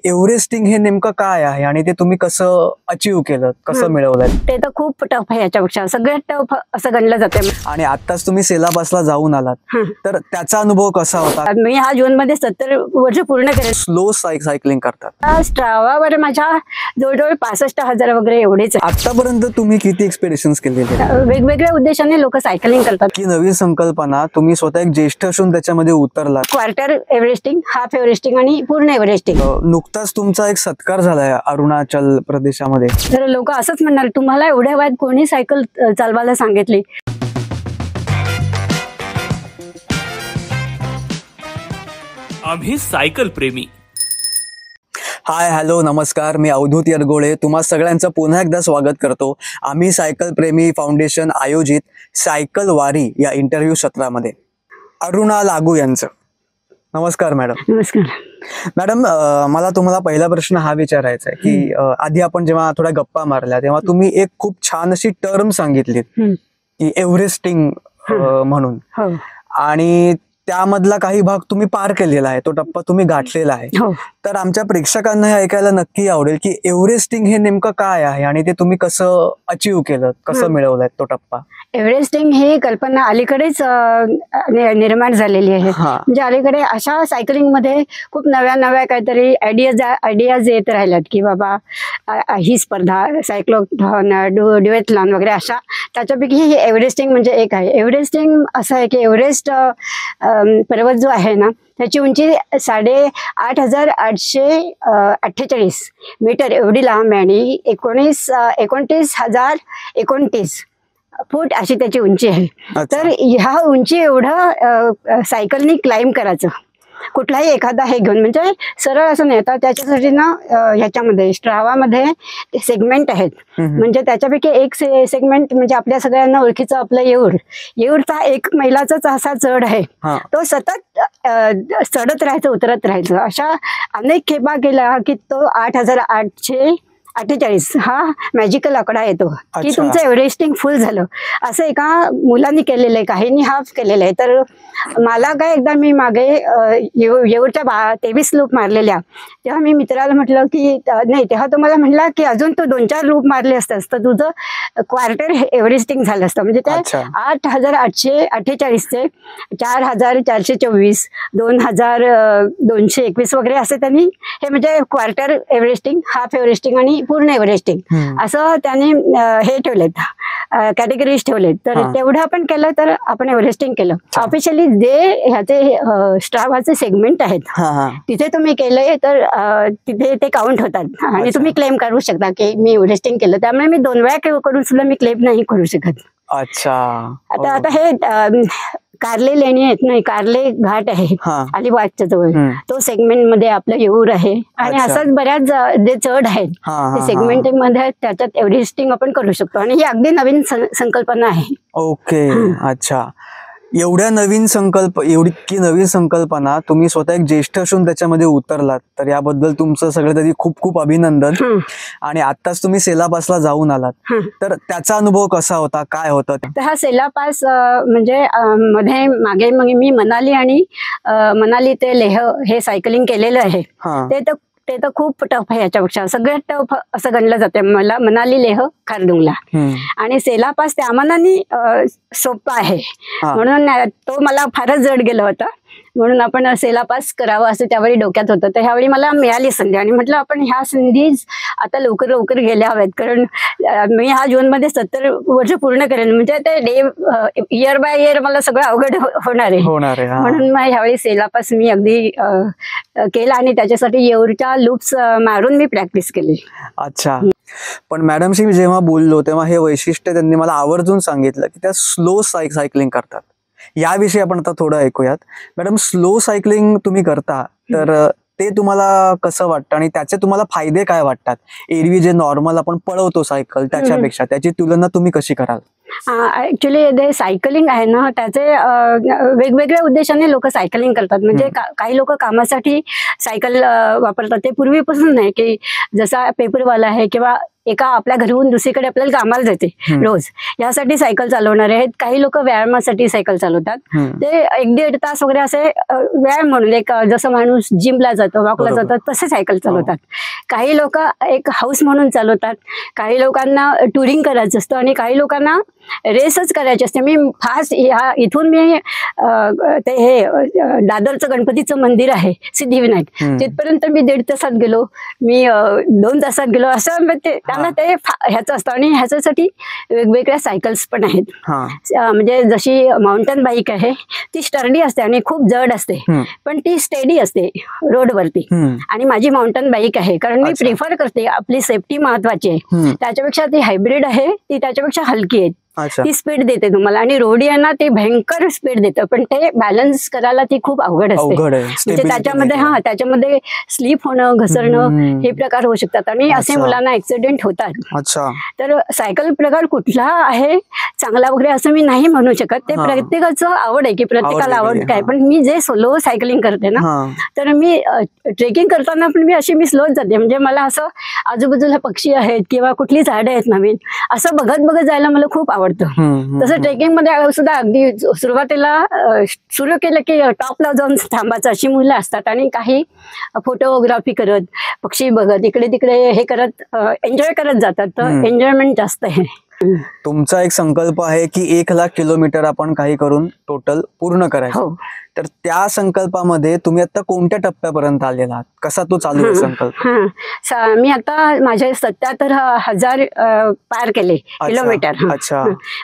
एव्हरेस्टिंग हे नेमकं काय आहे आणि ते तुम्ही कसं अचीव्ह केलं, कसं मिळवलं? ते तर खूप टफ आहे, याच्यापेक्षा सगळ्यात टफ असं गणलं जाते. आणि आताच तुम्ही सेलापासला जाऊन आलात, तर त्याचा अनुभव कसा होता? मी ह्या जून मध्ये 70 वर्ष पूर्ण केले. स्लो सायकलिंग करतात. स्ट्रावावर माझ्या जवळजवळ 65,000 वगैरे एवढेच आहे. आतापर्यंत तुम्ही किती एक्सपेडिशन्स केलेले? वेगवेगळ्या उद्देशाने लोक सायकलिंग करतात. की नवीन संकल्पना, तुम्ही स्वतः एक ज्येष्ठ असून त्याच्यामध्ये उतरलात. क्वार्टर एव्हरेस्टिंग, हाफ एव्हरेस्टिंग आणि पूर्ण एव्हरेस्टिंग. नुकताच तुमचा एक सत्कार झालाय अरुणाचल प्रदेशामध्ये. तर लोक असंच म्हणणार, तुम्हाला एवढ्या वयात कोणी सायकल चालवायला सांगितली? आम्ही सायकल प्रेमी. हाय, हॅलो, नमस्कार. मी अवधूत यरगोळे तुम्हा सगळ्यांचं पुन्हा एकदा स्वागत करतो आम्ही सायकल प्रेमी फाउंडेशन आयोजित सायकल वारी या इंटरव्ह्यू सत्रामध्ये. अरुणा लागू यांचं. नमस्कार मॅडम. नमस्कार मॅडम, मला तुम्हाला पहिला प्रश्न हा विचारायचा आहे की आधी आपण जेव्हा थोड्या गप्पा मारल्या तेव्हा तुम्ही एक खूप छान अशी टर्म सांगितलीत की एव्हरेस्टिंग म्हणून, आणि त्यामधला काही भाग तुम्ही पार केलेला आहे, तो टप्पा तुम्ही गाठलेला आहे. तर आमच्या प्रेक्षकांना हे ऐकायला नक्की आवडेल की एव्हरेस्टिंग हे नेमकं काय आहे आणि ते तुम्ही कसं अचीव्ह केलं, कसं मिळवलाय तो टप्पा? एव्हरेस्टिंग ही कल्पना अलीकडेच निर्माण झालेली आहे. म्हणजे अलीकडे अशा सायकलिंग मध्ये खूप नव्या नव्या काहीतरी आयडियाज येत राहिल्यात की बाबा ही स्पर्धा सायक्लोथॉन, ड्युएथलॉन वगैरे अशा. त्याच्यापैकी ही एव्हरेस्टिंग म्हणजे एक आहे. एव्हरेस्टिंग असं आहे की एव्हरेस्ट पर्वत जो आहे ना, त्याची उंची 8,848 मीटर एवढी लांब आहे आणि 29,029 फूट अशी त्याची उंची आहे. तर ह्या उंची एवढं सायकलनी क्लाइंब करायचं, कुठलाही एखादा हे घेऊन, म्हणजे सरळ असं नाही. तर त्याच्यासाठी ना ह्याच्यामध्ये स्ट्रावामध्ये सेगमेंट आहेत. म्हणजे त्याच्यापैकी एक सेगमेंट म्हणजे आपल्या सगळ्यांना ओळखीचं आपलं येऊरचा एक मैलाचाच असा चढ आहे. तो सतत चढत राहायचं, उतरत राहायचं. अशा अनेक खेपा केला की तो 8,848 हा मॅजिकल आकडा येतो की तुमचं एव्हरेस्टिंग फुल झालं. असं एका मुलांनी केलेलं आहे, काहींनी हाफ केलेलं आहे. तर मला काय, एकदा मी मागे येऊरच्या 23 लूप मारलेल्या, तेव्हा मी मित्राला म्हटलं की नाही, तेव्हा तो मला म्हटला की अजून तू 2-4 लूप मारले असतास तर तुझं क्वार्टर एव्हरेस्टिंग झालं असतं. म्हणजे ते 8,848 चे 4,424, 2,221 वगैरे असे त्यांनी हे म्हणजे क्वार्टर एव्हरेस्टिंग, हाफ एव्हरेस्टिंग आणि पूर्ण एव्हरेस्टिंग असं त्यांनी हे ठेवलेत, कॅटेगरीज ठेवलेत. तर तेवढं आपण केलं तर आपण एव्हरेस्टिंग केलं. ऑफिशियली जे ह्याचे स्ट्रावाचे सेगमेंट आहेत तिथे तुम्ही केलंय तर तिथे ते काउंट होतात आणि तुम्ही क्लेम करू शकता की मी एव्हरेस्टिंग केलं. त्यामुळे मी 2 वेळा करून सुद्धा मी क्लेम नाही करू शकत. अच्छा. आता हे कार्ले लेणी आहेत नाही, कार्ले घाट आहे अलिबागच्या जवळ, तो सेगमेंट मध्ये आपलं येऊर आहे. आणि असंच बऱ्याच जे चढ आहेत ते सेगमेंट मध्ये त्याच्यात एव्हरेस्टिंग आपण करू शकतो. आणि ही अगदी नवीन संकल्पना आहे. ओके, अच्छा. एवढी नवीन संकल्पना तुम्ही स्वतः एक ज्येष्ठ असून त्याच्यामध्ये उतरलात, तर याबद्दल तुमचं सगळं तरी खूप खूप अभिनंदन. आणि आताच तुम्ही सेलापासला जाऊन आलात, तर त्याचा अनुभव कसा होता, काय होता? तर हा सेलापास म्हणजे मागे मी मनाली ते लेह हे सायकलिंग केलेलं आहे. ते तर खूप टफ आहे, याच्यापेक्षा सगळ्यात टफ असं गणलं जाते मला मनाली, लेह, खारदुंगला. आणि सेलापास त्या मानाने सोपा आहे, म्हणून तो मला फारच जड गेला होता. म्हणून आपण सेलापास करावं असं त्यावेळी डोक्यात होतं. तर ह्यावेळी मला मिळाली संधी आणि म्हटलं आपण ह्या संधी आता लवकर लवकर गेल्या हव्यात, कारण मी ह्या जून मध्ये 70 वर्ष पूर्ण करेन. म्हणजे ते इयर बाय इयर मला सगळं अवघड होणार आहे. म्हणून मग ह्यावेळी सेलापास मी अगदी केला आणि त्याच्यासाठी येऊरच्या लूप्स मारून मी प्रॅक्टिस केली. अच्छा. पण मॅडमशी जेव्हा बोललो तेव्हा हे वैशिष्ट्य त्यांनी मला आवर्जून सांगितलं की त्या स्लो सायकलिंग करतात. याविषयी आपण आता थोडं ऐकूयात. मॅडम, स्लो सायकलिंग तुम्ही करता, तर ते तुम्हाला कसं वाटतं आणि त्याचे तुम्हाला फायदे काय वाटतात? एरवी जे नॉर्मल आपण पळवतो सायकल त्याच्यापेक्षा त्याची तुलना तुम्ही कशी कराल? ऍक्च्युली जे सायकलिंग आहे ना, त्याचे वेगवेगळ्या उद्देशाने लोक सायकलिंग करतात. म्हणजे काही लोक कामासाठी सायकल वापरतात. ते पूर्वीपासून नाही की जसा पेपरवाला आहे किंवा एका आपल्या घरून दुसरीकडे आपल्याला कामाला जाते रोज, यासाठी सायकल चालवणारे आहेत. काही लोक व्यायामासाठी सायकल चालवतात, ते 1-1.5 तास वगैरे असे व्यायाम म्हणून, एक जसं माणूस जिमला जातो, वॉकला जातात तसे सायकल चालवतात. काही लोक एक हाऊस म्हणून चालवतात, काही लोकांना टुरिंग करायचं असतं आणि काही लोकांना रेसच करायची असते. मी फास्ट इथून मी ते हे दादरचं गणपतीचं मंदिर आहे सिद्धिविनायक, तिथपर्यंत मी 1.5 तासात गेलो, मी 2 तासात गेलो, असं त्यांना ते ह्याचं असतं. आणि ह्याच्यासाठी वेगवेगळ्या सायकल्स पण आहेत. म्हणजे जशी माउंटेन बाईक आहे ती स्टर्डी असते आणि खूप जड असते, पण ती स्टेडी असते रोडवरती. आणि माझी माउंटेन बाईक आहे, कारण मी प्रिफर करते, आपली सेफ्टी महत्वाची आहे. त्याच्यापेक्षा ती हायब्रिड आहे, ती त्याच्यापेक्षा हलकी आहे, ती स्पीड देते तुम्हाला. आणि रोडियांना ती भयंकर स्पीड देतं, पण ते बॅलन्स करायला ती खूप अवघड असते. म्हणजे त्याच्यामध्ये स्लीप होणं, घसरणं हे प्रकार होऊ शकतात आणि असे मुलांना ऍक्सिडेंट होतात. तर सायकल प्रकार कुठला आहे चांगला वगैरे असं मी नाही म्हणू शकत, ते प्रत्येकाचं आवड आहे की प्रत्येकाला आवड काय. पण मी जे स्लो सायकलिंग करते ना, तर मी ट्रेकिंग करताना पण मी स्लोच जाते. म्हणजे मला असं आजूबाजूला पक्षी आहेत किंवा कुठली झाडं आहेत नवीन, असं बघत जायला मला खूप आवडतं. तसं ट्रेकिंग मध्ये सुद्धा अगदी सुरुवातीला सुरू केलं की टॉपला जाऊन थांबायचं, अशी मुलं असतात. आणि काही फोटोग्राफी करत, पक्षी बघत, इकडे तिकडे हे करत एन्जॉय करत जातात. तर एन्जॉयमेंट जास्त आहे. तुमचा एक संकल्प आहे की 1,00,000 किलोमीटर आपण काही करून टोटल पूर्ण करायचं. तर त्या संकल्पामध्ये तुम्ही आता कोणत्या टप्प्यापर्यंत आलेला आहात, कसा तो चालू आहे संकल्प? मी आता माझे 77,000 पार केले किलोमीटर.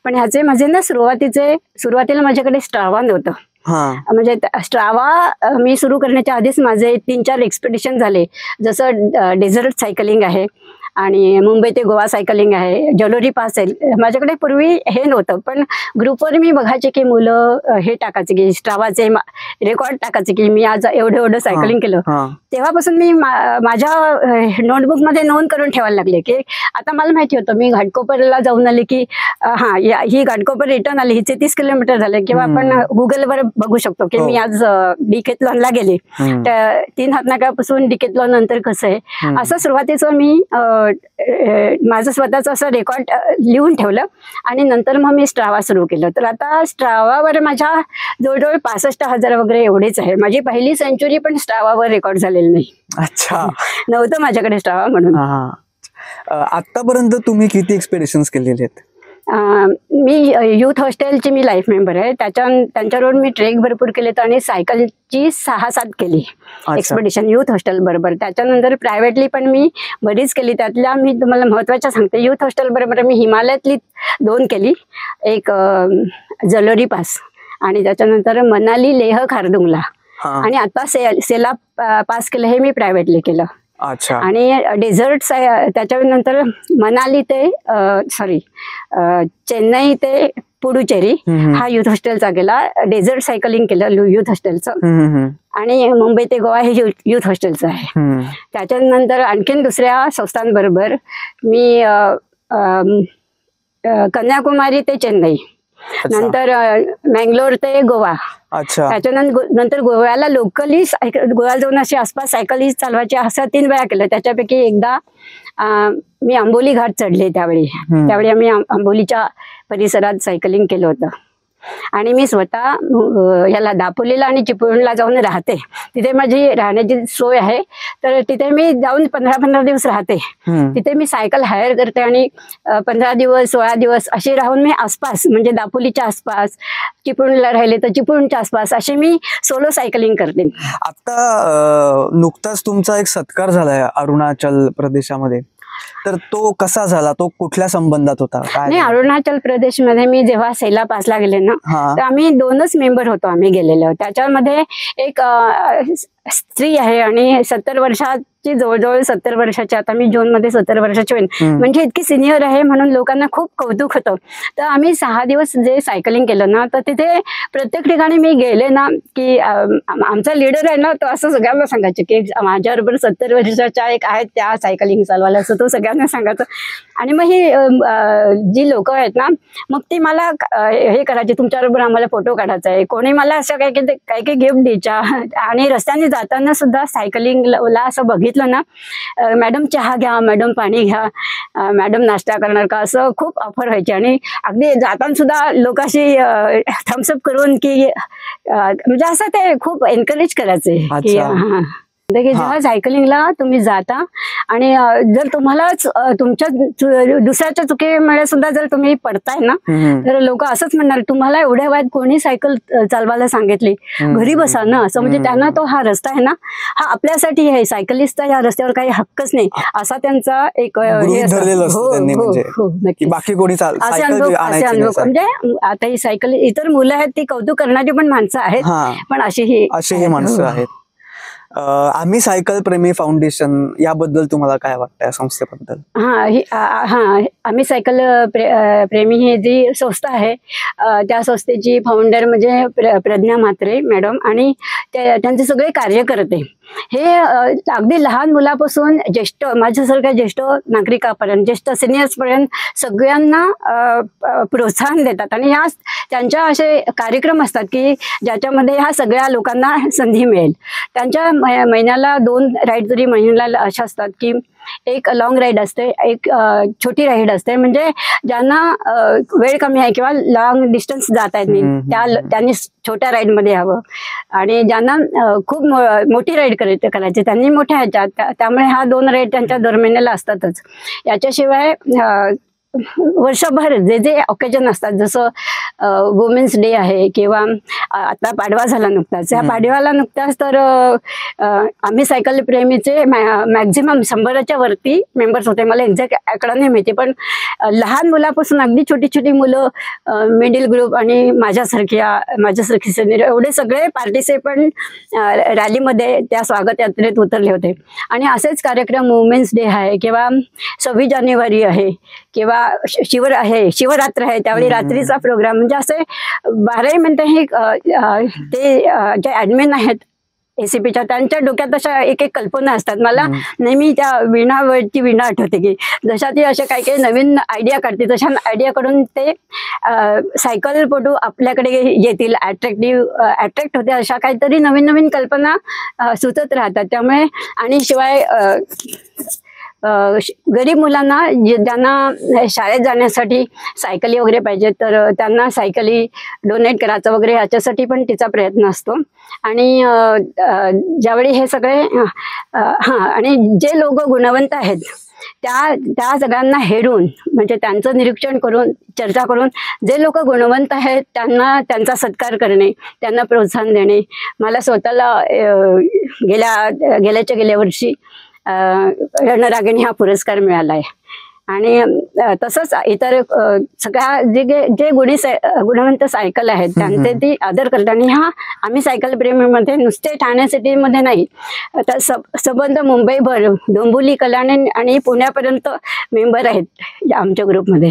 पण ह्याचे माझे ना सुरुवातीला माझ्याकडे स्ट्रावा नव्हतं. म्हणजे स्ट्रावा मी सुरू करण्याच्या आधीच माझे 3-4 एक्सपिडिशन झाले. जसं डेझर्ट सायकलिंग आहे आणि मुंबई ते गोवा सायकलिंग आहे, जलोरी पास आहे. माझ्याकडे पूर्वी हे नव्हतं, पण ग्रुपवर मी बघायचे की मुलं हे टाकायचे की स्ट्रावाचे रेकॉर्ड टाकायचे की मी आज एवढं सायकलिंग केलं. तेव्हापासून मी माझ्या नोटबुक मध्ये नोंद करून ठेवायला लागले की आता मला माहिती होतं मी घाटकोपरला जाऊन आले की ही घाटकोपर रिटर्न आली, हिचे 30 किलोमीटर झाले. किंवा आपण गुगलवर बघू शकतो की मी आज डिकेथलॉनला गेले, तर 3 हातनागापासून डिकेथलॉन नंतर कसं आहे, असं सुरुवातीचं मी माझं स्वतःचं असं रेकॉर्ड लिहून ठेवलं. आणि नंतर मग मी स्ट्रावा सुरू केलं. तर आता स्ट्रावावर माझ्या जवळजवळ 65,000 वगैरे एवढेच आहे. माझी पहिली सेंचुरी पण स्ट्रावावर रेकॉर्ड झालेली नाही. अच्छा, नव्हतं माझ्याकडे स्ट्रावा म्हणून. आतापर्यंत तुम्ही किती एक्सपेडिशन्स केलेले आहेत? मी युथ हॉस्टेलची मी लाईफ मेंबर आहे. त्यांच्यावर मी ट्रेक भरपूर केलेत आणि सायकलची 6-7 केली एक्सपेडिशन युथ हॉस्टेल बरोबर. त्याच्यानंतर प्रायव्हेटली पण मी बरीच केली. त्यातल्या मी तुम्हाला महत्वाच्या सांगते, युथ हॉस्टेल बरोबर मी हिमालयातली 2 केली, एक जलोरी पास आणि त्याच्यानंतर मनाली लेह खारदुंगला, आणि आता सेला पास केलं, हे मी प्रायव्हेटली केलं. आणि डेझर्ट त्याच्यानंतर मनाली ते चेन्नई ते पुडुचेरी हा युथ हॉस्टेलचा गेला. डेझर्ट सायकलिंग केलं युथ हॉस्टेलचं. आणि मुंबई ते गोवा हे युथ हॉस्टेलचं आहे. त्याच्यानंतर आणखीन दुसऱ्या संस्थांबरोबर मी कन्याकुमारी ते चेन्नई, नंतर मँगलोर ते गोवा, त्याच्यानंतर गोव्याला लोकली गोव्याला जाऊन अशी आसपास सायकली चालवायची, असं 3 वेळा केलं. त्याच्यापैकी एकदा मी आंबोली घाट चढले. त्यावेळी आम्ही आंबोलीच्या परिसरात सायकलिंग केलं होतं. आणि मी स्वतः याला दापोलीला आणि चिपळूणला जाऊन राहते. तिथे माझी राहण्याची सोय आहे, तर तिथे मी जाऊन 15-15 दिवस राहते. तिथे मी सायकल हायर करते आणि 15 दिवस 16 दिवस अशी राहून मी आसपास, म्हणजे दापोलीच्या आसपास, चिपळूणला राहिले तर चिपळूणच्या आसपास अशी मी सोलो सायकलिंग करते. आता नुकताच तुमचा एक सत्कार झालाय अरुणाचल प्रदेशामध्ये, तर तो कसा झाला, तो कुठल्या संबंधात होता? नाही, अरुणाचल प्रदेश मध्ये मी जेव्हा सेला पासला गेले ना, तर आम्ही 2च मेंबर होतो, आम्ही गेलेलो. त्याच्यामध्ये एक स्त्री आहे आणि 70 वर्षाची, जवळजवळ 70 वर्षाची, आता मी जून मध्ये 70 वर्षाची होईल, म्हणजे इतकी सिनियर आहे म्हणून लोकांना खूप कौतुक होतं. तर आम्ही 6 दिवस जे सायकलिंग केलं ना, तर तिथे प्रत्येक ठिकाणी मी गेले ना की आमचा लीडर आहे ना, तो असं सगळ्यांना सांगायचे की माझ्याबरोबर 70 वर्षाच्या एक आहेत त्या सायकलिंग चालवायला, असं तो सगळ्यांना सांगायचं. आणि मग ही जी लोक आहेत ना, मग ती मला हे करायची, तुमच्याबरोबर आम्हाला फोटो काढायचा आहे, कोणी मला असं काही गिफ्ट द्यायच्या. आणि रस्त्याने जाताना सुद्धा सायकलिंगला असं बघितलं ना, मॅडम चहा घ्या, मॅडम पाणी घ्या, मॅडम नाश्ता करणार का, असं खूप ऑफर व्हायची. आणि अगदी जाताना सुद्धा लोक अशी थम्सअप करून की म्हणजे असं ते खूप एनकरेज करायचे की जेव्हा सायकलिंगला तुम्ही जाता आणि जर तुम्हालाच तुमच्या दुसऱ्याच्या चुकीमुळे सुद्धा जर तुम्ही पडताय ना, तर लोक असंच म्हणणार, तुम्हाला एवढ्या वयात कोणी सायकल चालवायला सांगितली, घरी बसा ना, असं. म्हणजे त्यांना तो हा रस्ता आहे ना, हा आपल्यासाठी आहे, सायकलिस्टचा या रस्त्यावर काही हक्कच नाही, असा त्यांचा एक बाकी कोणी असे अनुभव. म्हणजे आता ही सायकल, इतर मुलं आहेत ती कौतुक करणारी पण माणसं आहेत, पण अशी माणसं आहेत. आम्ही सायकल प्रेमी फाउंडेशन याबद्दल तुम्हाला काय वाटतं, या संस्थेबद्दल? आम्ही सायकल प्रेमी ही जी संस्था आहे, त्या संस्थेची फाउंडर म्हणजे प्रज्ञा म्हात्रे मॅडम आणि त्यांचे सगळे कार्यकर्ते हे अगदी लहान मुलापासून ज्येष्ठ, माझ्यासारख्या ज्येष्ठ नागरिकापर्यंत, ज्येष्ठ सिनियर्स पर्यंत सगळ्यांना प्रोत्साहन देतात. आणि ह्या त्यांच्या असे कार्यक्रम असतात की ज्याच्यामध्ये ह्या सगळ्या लोकांना संधी मिळेल. त्यांच्या महिन्याला 2 राईड तरी महिन्याला अशा असतात की एक लॉंग राईड असते, एक छोटी राईड असते. म्हणजे ज्यांना वेळ कमी आहे किंवा लॉंग डिस्टन्स जाता येत नाही त्यांनी छोट्या राईड मध्ये यावं, आणि ज्यांना खूप मोठी राईड करायची त्यांनी मोठ्या ह्याच्यात. त्यामुळे हा 2 राईड त्यांच्या दर महिन्याला असतातच. याच्याशिवाय वर्षभर जे जे ऑकेजन असतात, जसं वुमेन्स डे आहे किंवा आता पाडवा झाला नुकताच, या पाडव्याला नुकताच तर आम्ही सायकल प्रेमीचे मॅक्झिमम 100च्या वरती मेंबर्स होते. मला एक्झॅक्ट आकडा नाही माहिती, पण लहान मुलापासून अगदी छोटी छोटी मुलं, मिडल ग्रुप आणि माझ्यासारखी सिनियर, एवढे सगळे पार्टिसिपंट रॅलीमध्ये त्या स्वागत यात्रेत उतरले होते. आणि असेच कार्यक्रम वुमेन्स डे आहे किंवा 26 जानेवारी आहे किंवा शिवरात्र आहे, त्यावेळी रात्रीचा प्रोग्राम. म्हणजे असे 12 मिनिटं हे ते जे ऍडमिन आहेत ACPच्या, त्यांच्या डोक्यात अशा एक एक कल्पना असतात. मला नेहमी त्या वीणावरची वीणा आठवते की जशा ती अशा काही काही नवीन आयडिया काढते, तशा आयडिया कडून ते सायकलपटू आपल्याकडे येतील, अट्रॅक्ट होते, अशा काहीतरी नवीन नवीन कल्पना सुचत राहतात. त्यामुळे आणि शिवाय गरीब मुलांना ज्यांना शाळेत जाण्यासाठी सायकली वगैरे पाहिजे, तर त्यांना सायकली डोनेट करायचं वगैरे याच्यासाठी पण तिचा प्रयत्न असतो. आणि ज्यावेळी हे सगळे आणि जे लोक गुणवंत आहेत त्या सगळ्यांना हेरून, म्हणजे त्यांचं निरीक्षण करून, चर्चा करून, जे लोक गुणवंत आहेत त्यांना त्यांचा सत्कार करणे, त्यांना प्रोत्साहन देणे. मला स्वतःला गेल्या वर्षी रणरागिणी हा पुरस्कार मिळाला आहे. आणि तसंच इतर सगळ्या जे गुणवंत सायकल आहेत त्यांचे ती आदर करतात. आणि आम्ही सायकल प्रेमीमध्ये नुसते ठाणे सिटीमध्ये नाही, तर संबंध मुंबईभर, डोंबिवली, कल्याण आणि पुण्यापर्यंत मेंबर आहेत आमच्या ग्रुपमध्ये.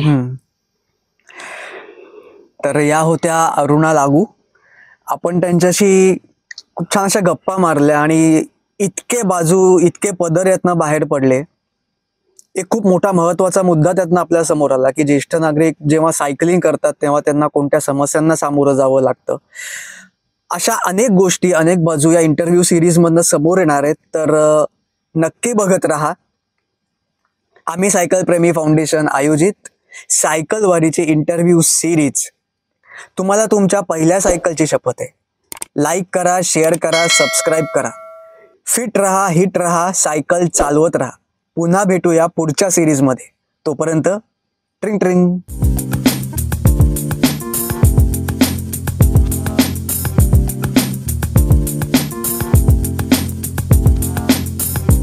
तर या होत्या अरुणा लागू. आपण त्यांच्याशी खूप छान अशा गप्पा मारल्या आणि इतके पदर यातनं बाहेर पडले. एक खूप मोठा महत्वाचा मुद्दा त्यातनं आपल्या समोर आला की ज्येष्ठ नागरिक जेव्हा सायकलिंग करतात तेव्हा त्यांना कोणत्या समस्यांना सामोरं जावं लागतं. अशा अनेक गोष्टी, अनेक बाजू या इंटरव्ह्यू सिरीज मधनं समोर येणार आहेत. तर नक्की बघत राहा. आम्ही सायकल प्रेमी फाउंडेशन आयोजित सायकल वारीची इंटरव्ह्यू सिरीज. तुम्हाला तुमच्या पहिल्या सायकलची शपथ आहे. लाईक करा, शेअर करा, सबस्क्राईब करा. फिट रहा, हिट रहा, सायकल चालवत राहा. पुन्हा भेटूया पुढच्या सिरीजमध्ये. तोपर्यंत ट्रिंग ट्रिंग.